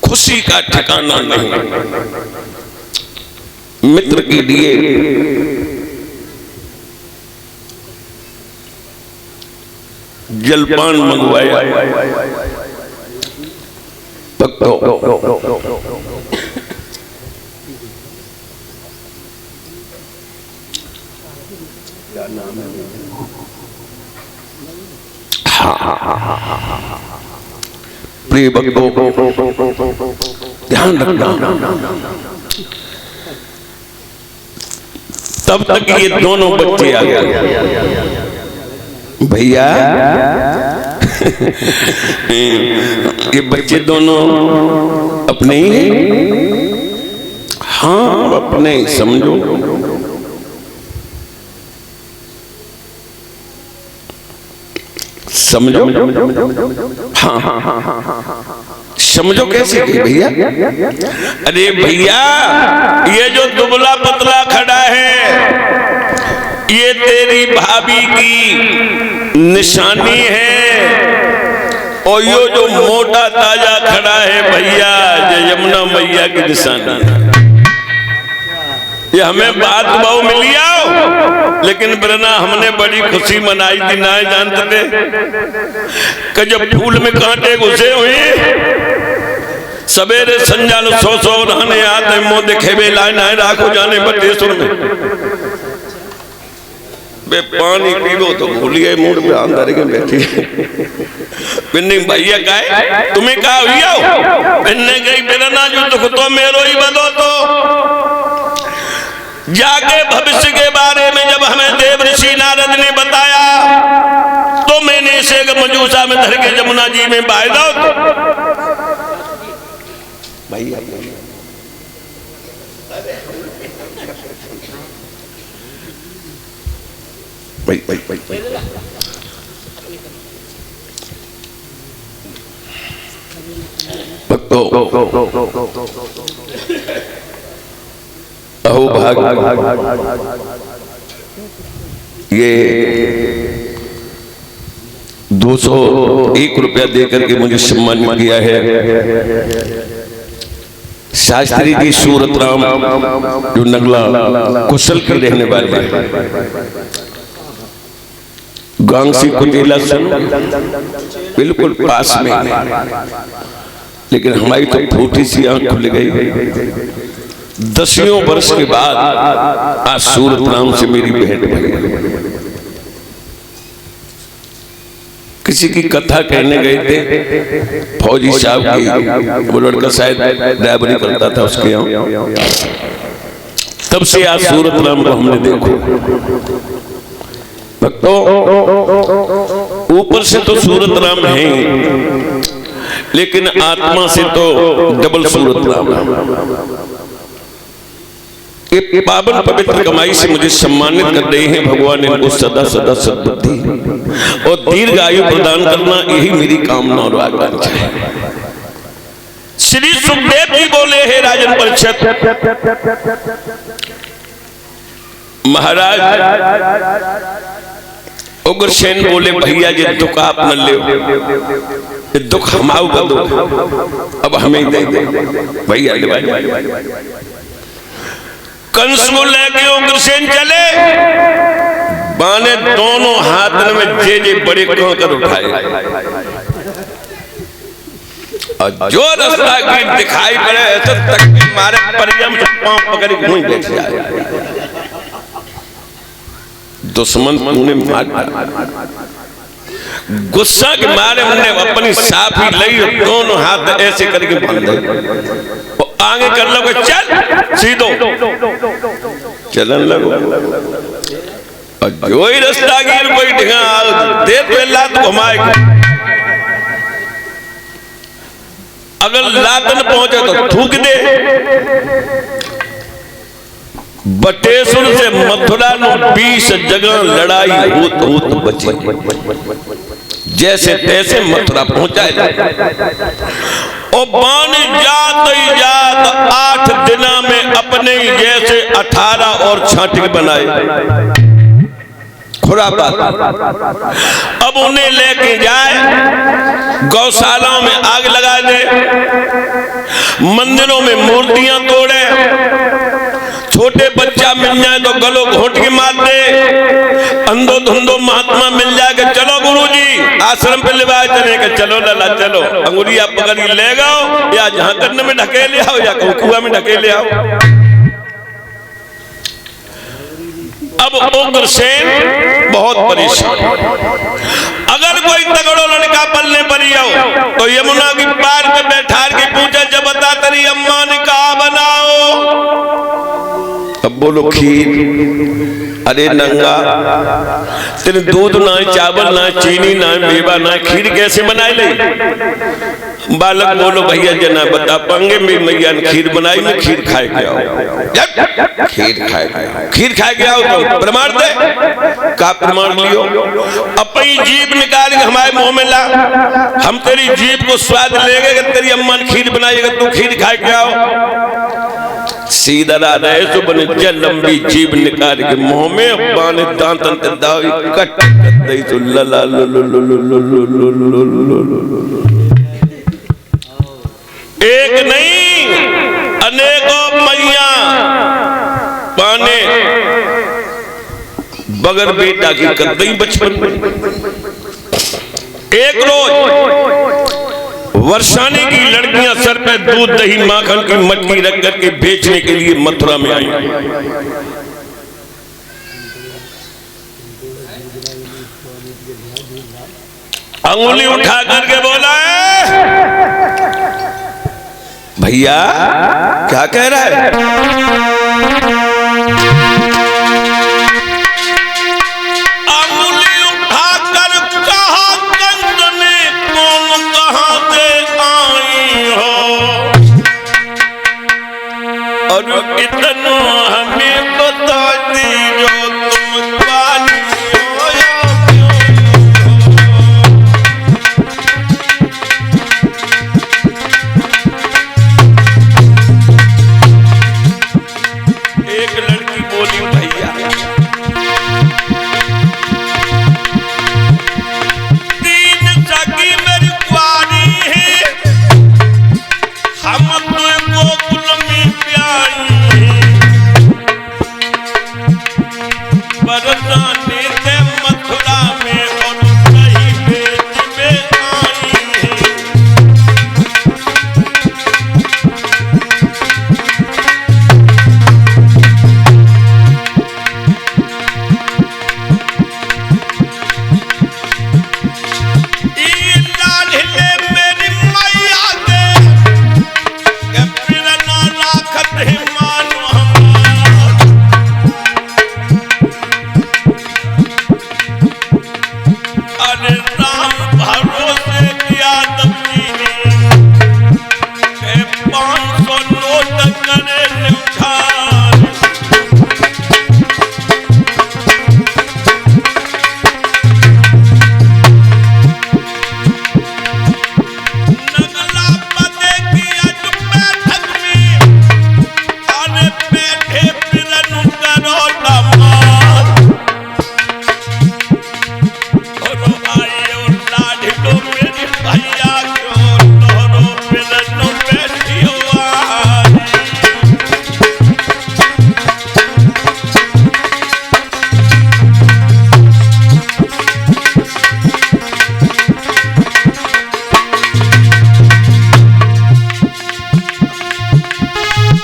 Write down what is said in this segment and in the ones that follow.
खुशी का ठिकाना नहीं। मित्र के लिए जलपान मंगवाया, प्रिय भक्तों ध्यान रखना, तब तक ये दोनों बच्चे आ गए। भैया ये बच्चे दोनों अपने ही? हाँ अपने, समझो। समझो, हाँ हाँ हाँ हाँ, समझो कैसे भैया? अरे भैया ये जो दुबला पतला खड़ा है ये तेरी भाभी की निशानी है, और ये जो मोटा ताजा खड़ा है भैया ये यमुना मैया की निशानी है। ये हमें बात बहु मिली आओ, लेकिन बिरना हमने बड़ी खुशी मनाई थी ना जानते थे कि जब फूल में कांटे घुसे हुए सवेरे संजाल सो रहने आते मुंह दिखे वे लाइन आए राखो जाने बटेश्वर में बे पानी पीवो तो भूलिए मूड पे अंदर के बैठी बिन्नी भैया कहे तुम्हें कहा हुई आओ बिन्ने गई बिरना जो दुख तो मेरो ही बदो तो जाके भविष्य के बारे में जब हमें देव ऋषि नारद ने बताया तो मैंने इसे मजूसा में धर के जमुना जी में बाय दो भैया अहो भाग ये 201 रुपया देकर के मुझे सम्मान किया है शास्त्री जी सूरत राम जो नगला कुशल के रहने वाले गांगसी कुटीला बिल्कुल पास में, लेकिन हमारी तो फूटी सी आंख खुल गई। 10 वर्ष के बाद आज सूरत राम से मेरी भेंट भई। किसी की कथा कहने गए थे फौजी साहब की, वो लड़का शायद ड्राइवरी करता था उसके यहाँ, तब से आज सूरत राम को हमने देखो। भक्तों ऊपर से तो सूरत राम है, लेकिन आत्मा से तो डबल सूरत राम है। ये पावन पवित्र कमाई से मुझे सम्मानित कर रहे हैं भगवान, इनको सदा सदा सद्बुद्धि और दीर्घ आयु प्रदान करना, यही मेरी कामना और आकांक्षा है। श्री सुखदेव जी बोले हैं राजन परिषद, महाराज उग्रसेन बोले भैया ये दुख आप न ले, ये दुख हमाऊ का दुख अब हमें दे दे भैया। कंस को लेके उग्रसेन चले, बाने दोनों हाथ में जे बड़े कंकर उठाए, और जो रास्ता की दिखाई पड़े ऐसे तक के मारे परियम से पांव पकड़ के वहीं बैठ जाए। दुश्मन तूने मार, गुस्सा के मारे हमने अपनी साफी ली, दोनों हाथ ऐसे करके बांधे, आगे कर लो चल सीधो चलन लगो, और जो ही रास्ता गिर कोई ढंगा दे तो लात घुमाए, अगर लात न पहुंचे तो थूक दे। बटेश्वर से मथुरा नो 20 जगह लड़ाई होत बची, जैसे तैसे मथुरा पहुंचाए, और बान जात 8 दिना में अपने जैसे 18 और छाटिक बनाए। अब उन्हें लेके जाए गौशालाओं में आग लगा दे, मंदिरों में मूर्तियां तोड़े, छोटे बच्चा मिल जाए तो गलो घोट के मार दे, अंधो धुंधो महात्मा मिल जाए कि चलो गुरुजी आश्रम पे ले चले के चलो लाला चलो, अंगुरिया पकड़ के ले जाओ या जहां कन्न में ढकेले आओ या कुआ में ढकेले आओ। अब उग्रसेन बहुत परेशान, अगर कोई तगड़ो लड़का पलने पर आओ तो यमुना की पार पे बैठा के पूछे जब बता तेरी अम्मा ने कहा बनाओ, अब बोलो खीर। अरे नंगा तेरे दूध ना चावल ना चीनी ना मेवा ना खीर कैसे बनाए ले? बालक बोलो भैया जना बता पाएंगे, मेरी मैया ने खीर बनाई, मैं खीर खाए के आओ। खीर खाए के आओ तो प्रमाण दे। का प्रमाण लियो? अपनी जीभ निकाल के हमारे मुंह में ला, हम तेरी जीभ को स्वाद लेंगे कि तेरी अम्मा ने खीर बनाई है, तू खीर खाए के आओ। सीधा रहे तो बने जल लंबी जीभ निकाल के मुंह में बाने दांत दावी कट दई तो लला लो लो लो लो लो लो लो लो लो लो। एक नहीं अनेकों मैया पाने बगैर बेटा की कर दई बचपन में। एक रोज वर्षाने की लड़कियां सर पे दूध दही माखन की मटकी रख करके बेचने के लिए मथुरा में आई। अंगुली उठा करके बोला है भैया क्या कह रहा है? इतना हमें बता दीजो तुम पानी हो या एक लड़की बोली भैया तीन सगी मेरी कुआरी है, हम तुमको गुलामी प्यारी बरसाने से मथुरा में और कहीं बेच में आई है। लाडले मेरी मैया के फिर ना राखत है मानो अरे राम भरोसे किया दबी ने 500 नोट करे न्यूठार। नगला पते की अज बैठक में अरे बैठे फिरन करो दमाद और आई और लाडलो मेरी भैया क्यों तोरो फिरन बैठी हुआ।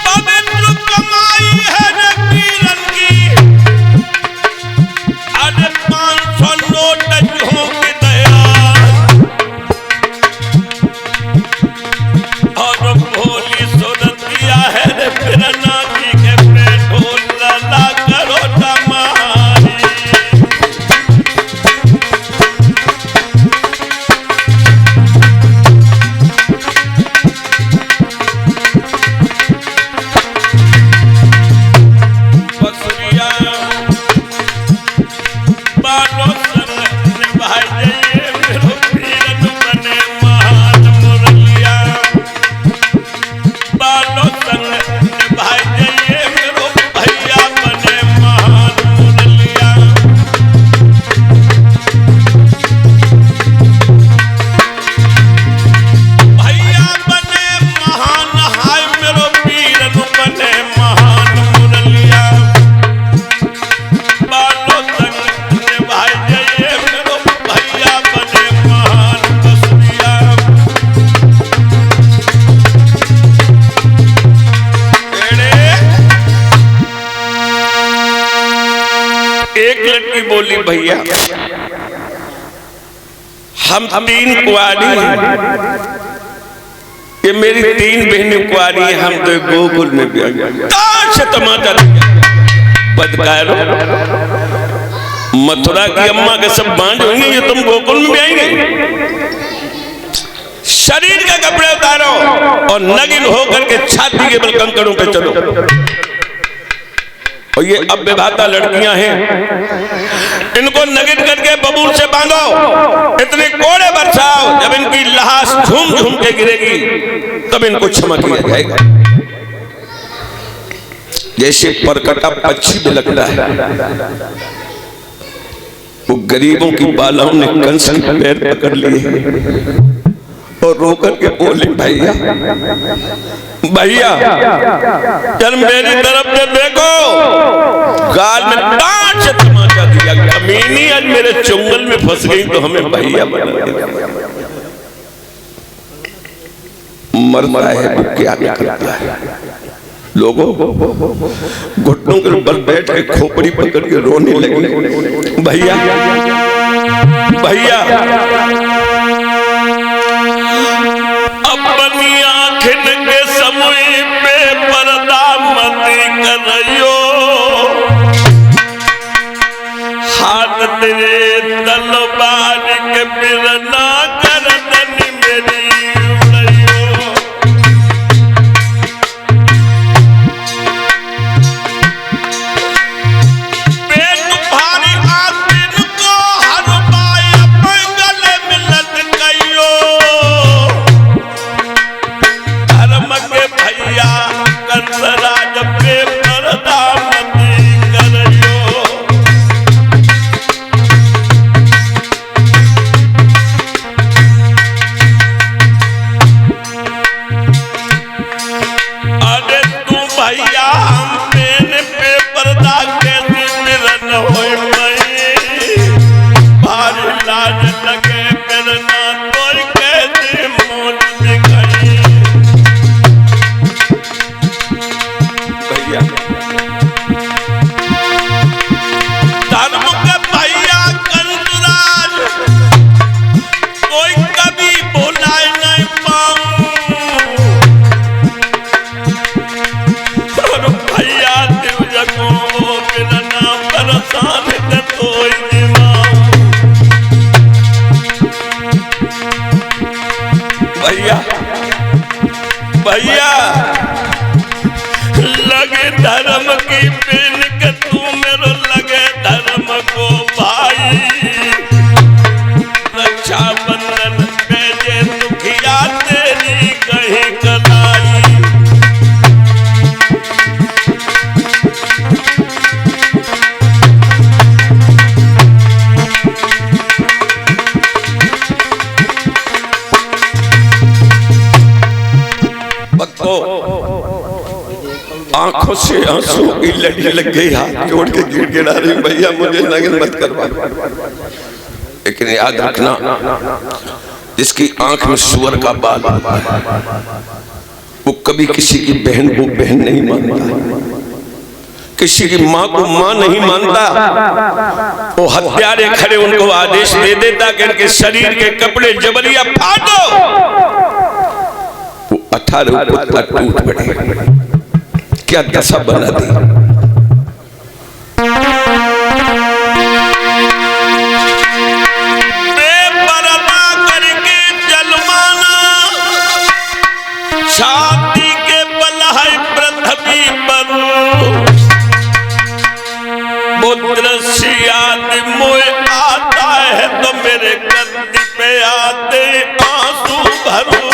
पवित्र कमाई है रे पीरन की, अरे 500 नोट झोंक दया और भोली सूरतिया है रे फिरना की के बैठो लला करो तमारी। बसुरिया बालो संग निभाई जाइए मेरो पीरन बने महान मुरलिया। बालो संग निभाई जाइए मेरो भैया बने महान मुरलिया। भैया बने महान लड़की बोली, भैया हम 3 कुआरी हैं, ये मेरी 3 बहनें कुआरी हैं, हम तो गोकुल में भी से तमाचा बदकारो, मथुरा की अम्मा के सब बांझ होंगे, ये तुम गोकुल में भी आएंगे। शरीर के कपड़े उतारो और नगिन होकर के छाती के बल कंकड़ों पे चलो। और ये अब विवाहिता लड़कियां हैं, इनको नगिन करके बबूल से बांधो, इतने कोड़े बरसाओ, जब इनकी लाश झूम झूम के गिरेगी तब इनको क्षमा किया जाएगा। जैसे परकटा पक्षी बिलकता है, वो गरीबों की बालाओं ने कंस के पैर पकड़ लिए और रोकर के बोले, भैया भैया चल मेरी तरफ से देखो, गाल में डांट से तमाचा दिया, कमीनी आज मेरे चुंगल में फंस गई तो हमें भैया बना दिया। मरता है क्या करता है, लोगों घुटनों के बल बैठ के खोपड़ी पकड़ के रोने लगे, भैया भैया अपनी आँखन के समय पे पर्दा मत करियो, हाथ तेरे तलवार के बिरना गर्दन मेरी उड़ाइयो। पेट भारी आदमी को हर पाए अपन गले में लटकाइयो, भैया कंसराज पे पर्दा मत करियो। अरे तू भैया हम पे पर्दा कैसे मिलन होए भारी लाज लगे करना तो कैसे मौज दिखाई। धर्म के भैया कंसराज कोई कभी बोलाए नहीं पाऊं, और भैया दिव्य को मेरा नाम परेशान है तो भैया भैया लगे धर्म की पिन के तू मेरो लगे धर्म को भाई, रक्षा बंधन पे जे दुखिया तेरी कहीं कलाई। आंखों से आंसू की लड़ी लग गई, हाथ जोड़ के गिड़गिड़ा रही, भैया मुझे नगिन मत करवा। लेकिन याद रखना, जिसकी आंख में सुअर का बाल वो कभी किसी की बहन को बहन नहीं मानता, किसी की माँ को माँ नहीं मानता। वो हत्यारे खड़े उनको आदेश दे देता कि इनके शरीर के कपड़े जबरिया फाड़ो, वो 18 पुत्र टूट पड़े। क्या दशा बना दी। बेपरवा करके जलमाना, छाती के बलहाई पृथ्वी पर, वो दृश्य याद मोए आता है तो मेरे गद्दी पे आते आंसू भरो।